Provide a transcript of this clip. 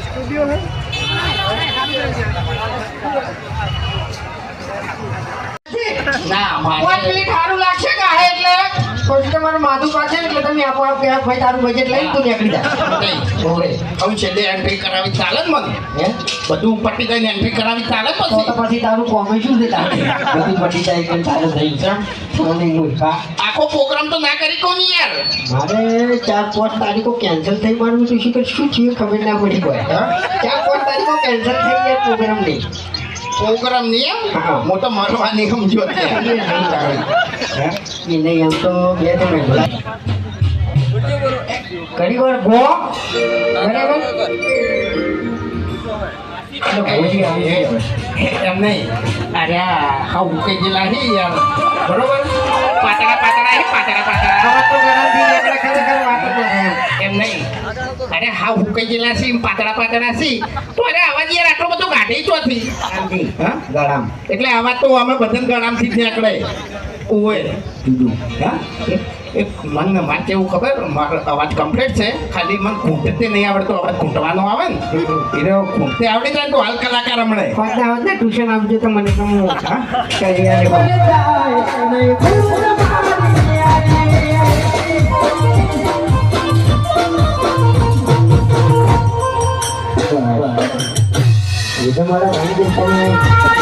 Studio है ના minute સારું લાગશે કે આ એટલે પછી તમારું માથું પાછે એટલે તમે આપોઆપ કે ભાઈ તારું બજેટ લઈને તું નીકળી જા ઓરે હવે છેલ્લે એન્ટ્રી કરાવી ચાલે ને મને હે બધું પટી ગઈને એન્ટ્રી કરાવી ચાલે તો પછી તારું કોમે શું છે તારે બધું પટી જાય કે તારે થઈ છે આખો પ્રોગ્રામ તો ના કરી કોની યાર મારે 4-5 તારીખો કેન્સલ થઈ મારું તો શું છે ખબર ના પડી હોય 4-5 તારીખો કેન્સલ થઈ યાર પ્રોગ્રામ નહીં પ્રોગ્રામ નહીં હા. મોટો મરવાની સમજો એ નહીં એમ તો બે તો મેં ઘણી વાર ગો બરાબર એમ નહીં અરે હા ઉકે ગયેલા છે યાર બરોબર પાતળા પાતળા છે પાતળા પાતળા આવા તો ઘણાથી એટલે ખરેખર વાત જ નથી એમ નહીં અરે હા ઉકે ગયેલા છે પાતળા પાતળા છે તો અરે અવાજ યાર આટલો બધો કાઢી ચોથી આમથી હા ગળામ એટલે આવા તો અમે બધાને ગળામથી જ નીકળે ઓય જુદું હા એક મને વાત કેવું ખબર મારો અવાજ કમ્પ્લીટ છે ખાલી મને ઘૂંટતે નહીં આવડતો અવાજ ઘૂંટવાનો આવે ને એને ઘૂંટતે આવડી જાય તો હાલ કલાકાર હમણે ફાયદા આવે ને ટ્યુશન આપજો તો મને તો હું હા એ તો મારા ભાઈ